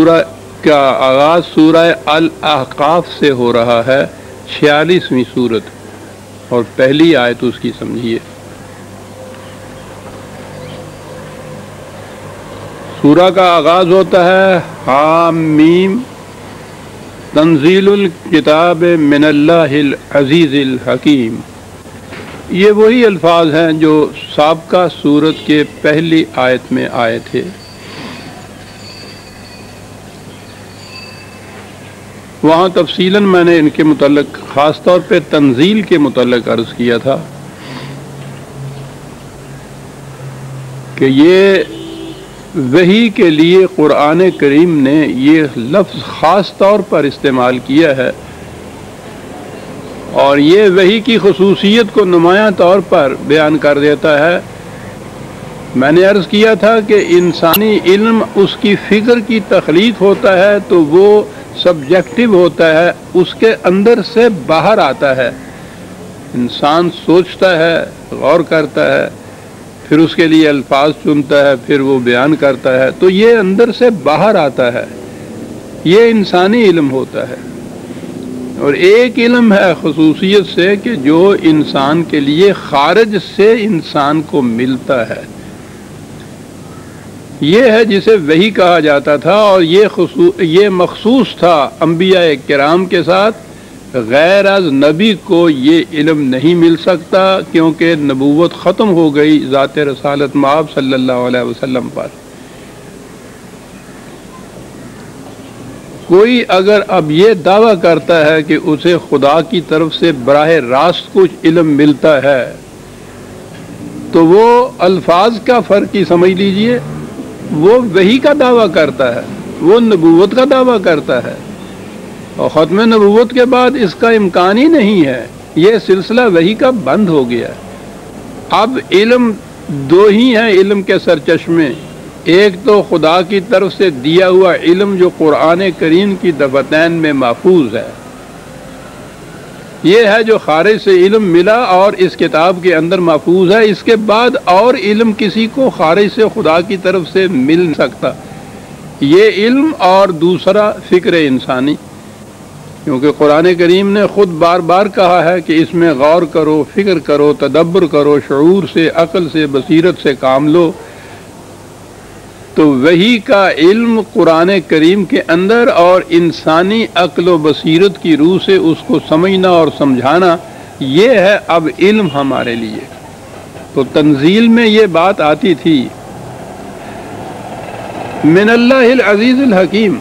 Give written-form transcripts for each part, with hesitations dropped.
سورہ کا آغاز سورہ الاحقاف سے ہو رہا ہے، 46ویں سورت، اور پہلی آیت اس کی سمجھیے۔ سورہ کا آغاز ہوتا ہے حامیم تنزیل الکتاب من اللہ العزیز الحکیم۔ یہ وہی الفاظ ہیں جو سابقہ سورت کے پہلی آیت میں آئے تھے۔ وہاں تفصیلاً میں نے ان کے متعلق خاص طور پہ تنزیل کے متعلق عرض کیا تھا کہ یہ وحی کے لیے قرآن کریم نے یہ لفظ خاص طور پر استعمال کیا ہے، اور یہ وحی کی خصوصیت کو نمایاں طور پر بیان کر دیتا ہے۔ میں نے عرض کیا تھا کہ انسانی علم اس کی فکر کی تخلیق ہوتا ہے تو وہ سبجیکٹو ہوتا ہے، اس کے اندر سے باہر آتا ہے۔ انسان سوچتا ہے، غور کرتا ہے، پھر اس کے لیے الفاظ چنتا ہے، پھر وہ بیان کرتا ہے، تو یہ اندر سے باہر آتا ہے، یہ انسانی علم ہوتا ہے۔ اور ایک علم ہے خصوصیت سے کہ جو انسان کے لیے خارج سے انسان کو ملتا ہے، یہ ہے جسے وحی کہا جاتا تھا، اور یہ مخصوص تھا انبیاء کرام کے ساتھ۔ غیر از نبی کو یہ علم نہیں مل سکتا، کیونکہ نبوت ختم ہو گئی ذات رسالت مآب صلی اللہ علیہ وسلم پر۔ کوئی اگر اب یہ دعویٰ کرتا ہے کہ اسے خدا کی طرف سے براہ راست کچھ علم ملتا ہے، تو وہ الفاظ کا فرق ہی سمجھ لیجئے، وہ وحی کا دعویٰ کرتا ہے، وہ نبوت کا دعویٰ کرتا ہے، اور ختم نبوت کے بعد اس کا امکان ہی نہیں ہے، یہ سلسلہ وحی کا بند ہو گیا۔ اب علم دو ہی ہیں علم کے سرچشمے، ایک تو خدا کی طرف سے دیا ہوا علم جو قرآن کریم کی دفتین میں محفوظ ہے، یہ ہے جو خارج سے علم ملا اور اس کتاب کے اندر محفوظ ہے۔ اس کے بعد اور علم کسی کو خارج سے خدا کی طرف سے مل نہیں سکتا، یہ علم اور دوسرا فکر انسانی، کیونکہ قرآن کریم نے خود بار بار کہا ہے کہ اس میں غور کرو، فکر کرو، تدبر کرو، شعور سے، عقل سے، بصیرت سے کام لو۔ تو وحی کا علم قرآن کریم کے اندر اور انسانی عقل و بصیرت کی روح سے اس کو سمجھنا اور سمجھانا، یہ ہے اب علم ہمارے لیے۔ تو تنزیل میں یہ بات آتی تھی من اللہ العزیز الحکیم،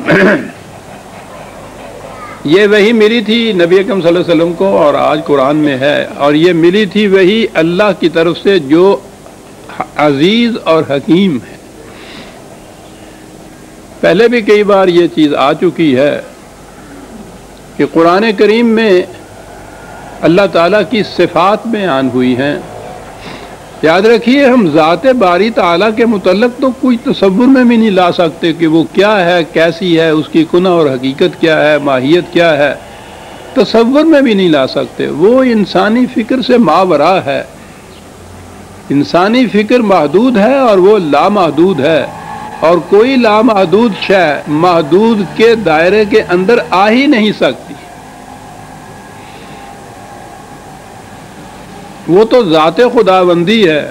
یہ وحی ملی تھی نبی اکرم صلی اللہ علیہ وسلم کو، اور آج قرآن میں ہے، اور یہ ملی تھی وحی اللہ کی طرف سے جو عزیز اور حکیم ہے۔ پہلے بھی کئی بار یہ چیز آ چکی ہے کہ قرآن کریم میں اللہ تعالیٰ کی صفات بیان ہوئی ہیں۔ یاد رکھیے ہم ذات باری تعالیٰ کے متعلق تو کوئی تصور میں بھی نہیں لا سکتے کہ وہ کیا ہے، کیسی ہے، اس کی کنہ اور حقیقت کیا ہے، ماہیت کیا ہے، تصور میں بھی نہیں لا سکتے۔ وہ انسانی فکر سے ماوراء ہے، انسانی فکر محدود ہے اور وہ لامحدود ہے، اور کوئی لامحدود شے محدود کے دائرے کے اندر آ ہی نہیں سکتی۔ وہ تو ذات خداوندی ہے،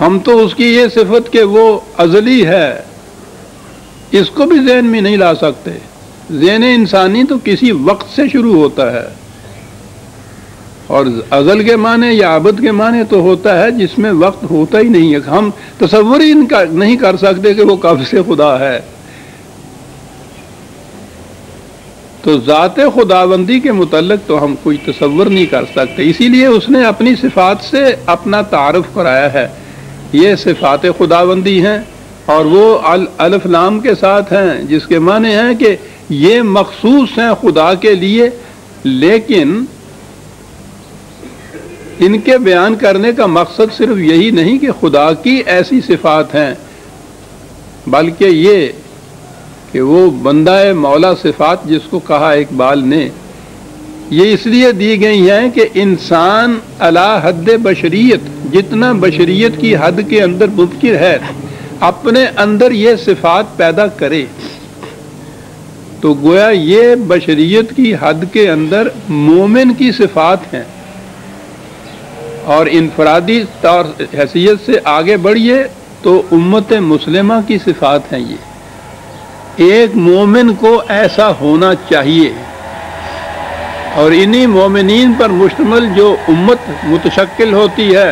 ہم تو اس کی یہ صفت کہ وہ ازلی ہے، اس کو بھی ذہن میں نہیں لا سکتے۔ ذہن انسانی تو کسی وقت سے شروع ہوتا ہے، اور ازل کے معنی یا ابد کے معنی تو ہوتا ہے جس میں وقت ہوتا ہی نہیں ہے۔ ہم تصور ہی نہیں کر سکتے کہ وہ کب سے خدا ہے۔ تو ذات خداوندی کے متعلق تو ہم کوئی تصور نہیں کر سکتے، اسی لیے اس نے اپنی صفات سے اپنا تعارف کرایا ہے۔ یہ صفات خداوندی ہیں، اور وہ الف لام کے ساتھ ہیں، جس کے معنی ہیں کہ یہ مخصوص ہیں خدا کے لیے، لیکن ان کے بیان کرنے کا مقصد صرف یہی نہیں کہ خدا کی ایسی صفات ہیں، بلکہ یہ کہ وہ بندہ مولا صفات جس کو کہا اقبال نے، یہ اس لیے دی گئی ہیں کہ انسان اعلی حد بشریت، جتنا بشریت کی حد کے اندر ممکن ہے اپنے اندر یہ صفات پیدا کرے تو گویا یہ بشریت کی حد کے اندر مومن کی صفات ہیں، اور انفرادی طور حیثیت سے آگے بڑھیے تو امت مسلمہ کی صفات ہیں۔ یہ ایک مومن کو ایسا ہونا چاہیے، اور انہی مومنین پر مشتمل جو امت متشکل ہوتی ہے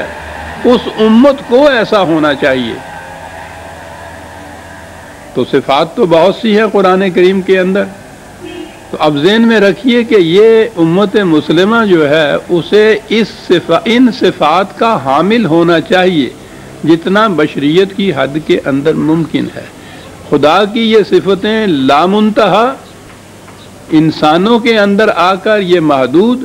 اس امت کو ایسا ہونا چاہیے۔ تو صفات تو بہت سی ہے قرآن کریم کے اندر، تو اب ذہن میں رکھیے کہ یہ امت مسلمہ جو ہے اسے ان صفات کا حامل ہونا چاہیے جتنا بشریت کی حد کے اندر ممکن ہے۔ خدا کی یہ صفتیں لامنتہا، انسانوں کے اندر آ کر یہ محدود،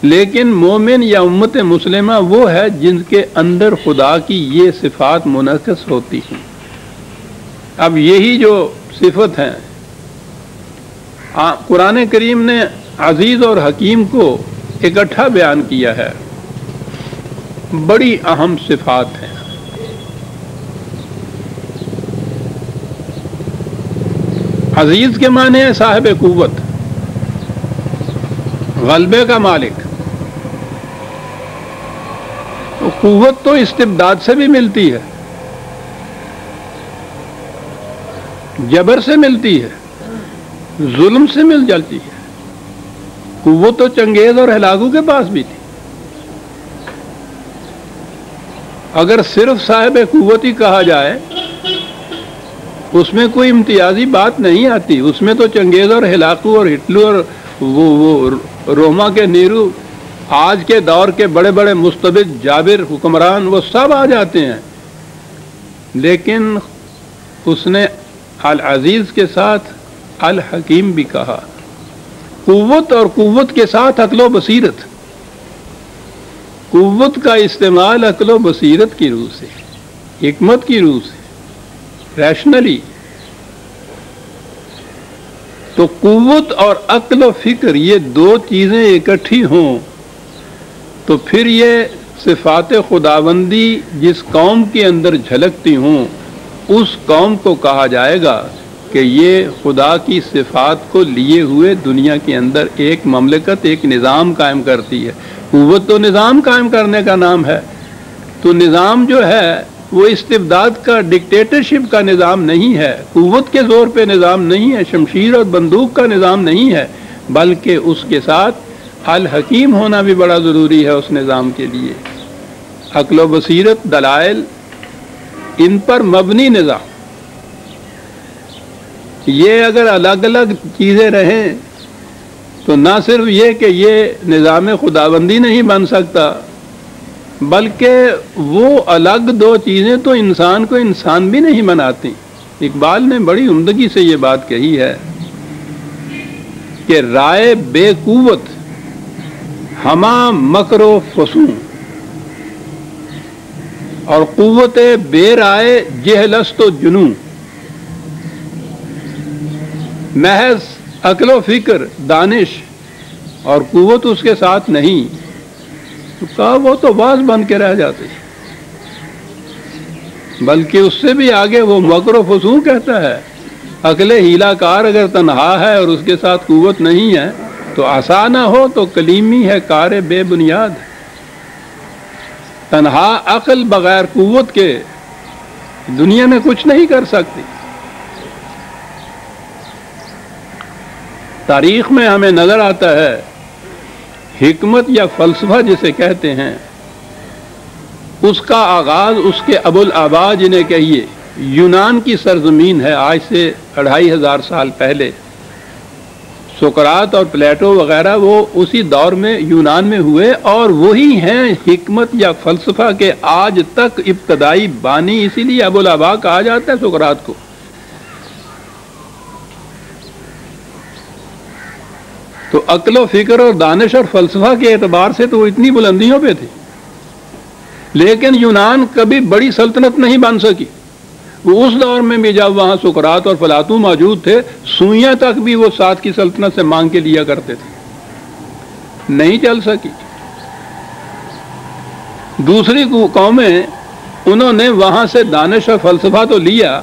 لیکن مومن یا امت مسلمہ وہ ہے جن کے اندر خدا کی یہ صفات منعکس ہوتی ہیں۔ اب یہی جو صفت ہیں قرآن کریم نے عزیز اور حکیم کو اکٹھا بیان کیا ہے، بڑی اہم صفات ہیں۔ عزیز کے معنی ہے صاحب قوت، غلبے کا مالک۔ قوت تو استبداد سے بھی ملتی ہے، جبر سے ملتی ہے، ظلم سے مل جاتی ہے۔ قوت تو چنگیز اور ہلاکو کے پاس بھی تھی۔ اگر صرف صاحب قوت ہی کہا جائے اس میں کوئی امتیازی بات نہیں آتی، اس میں تو چنگیز اور ہلاکو اور ہٹلر اور وہ روما کے نیرو، آج کے دور کے بڑے بڑے مستبد جابر حکمران، وہ سب آ جاتے ہیں۔ لیکن اس نے العزیز کے ساتھ الحکیم بھی کہا۔ قوت اور قوت کے ساتھ عقل و بصیرت، قوت کا استعمال عقل و بصیرت کی روح سے، حکمت کی روح سے، ریشنلی۔ تو قوت اور عقل و فکر یہ دو چیزیں اکٹھی ہوں تو پھر یہ صفات خداوندی جس قوم کے اندر جھلکتی ہوں اس قوم کو کہا جائے گا کہ یہ خدا کی صفات کو لیے ہوئے دنیا کے اندر ایک مملکت، ایک نظام قائم کرتی ہے۔ قوت تو نظام قائم کرنے کا نام ہے، تو نظام جو ہے وہ استبداد کا، ڈکٹیٹرشپ کا نظام نہیں ہے، قوت کے زور پہ نظام نہیں ہے، شمشیر اور بندوق کا نظام نہیں ہے، بلکہ اس کے ساتھ الحکیم ہونا بھی بڑا ضروری ہے اس نظام کے لیے۔ عقل و بصیرت، دلائل، ان پر مبنی نظام۔ یہ اگر الگ الگ چیزیں رہیں تو نہ صرف یہ کہ یہ نظام خداوندی نہیں بن سکتا، بلکہ وہ الگ دو چیزیں تو انسان کو انسان بھی نہیں بناتی۔ اقبال نے بڑی عمدگی سے یہ بات کہی ہے کہ رائے بے قوت ہما مکر و فسوں، اور قوت بے رائے جہلست و جنوں۔ محض عقل و فکر، دانش اور قوت اس کے ساتھ نہیں تو کہا وہ تو باز بن کے رہ جاتے، بلکہ اس سے بھی آگے وہ مکر و فسوں کہتا ہے۔ عقل ہیلا کار اگر تنہا ہے اور اس کے ساتھ قوت نہیں ہے تو عصا نہ ہو تو کلیمی ہے کار بے بنیاد۔ تنہا عقل بغیر قوت کے دنیا میں کچھ نہیں کر سکتی۔ تاریخ میں ہمیں نظر آتا ہے حکمت یا فلسفہ جسے کہتے ہیں، اس کا آغاز اس کے ابوالآباء جنہیں کہیے یونان کی سرزمین ہے، آج سے 2500 سال پہلے۔ سقراط اور پلیٹو وغیرہ وہ اسی دور میں یونان میں ہوئے، اور وہی ہیں حکمت یا فلسفہ کے آج تک ابتدائی بانی، اسی لیے ابوالآباء کہا جاتا ہے سقراط کو۔ تو عقل و فکر اور دانش اور فلسفہ کے اعتبار سے تو وہ اتنی بلندیوں پہ تھی، لیکن یونان کبھی بڑی سلطنت نہیں بن سکی۔ وہ اس دور میں بھی جب وہاں سقراط اور فلاطوں موجود تھے، سوئیاں تک بھی وہ ساتھ کی سلطنت سے مانگ کے لیا کرتے تھے، نہیں چل سکی۔ دوسری قومیں انہوں نے وہاں سے دانش اور فلسفہ تو لیا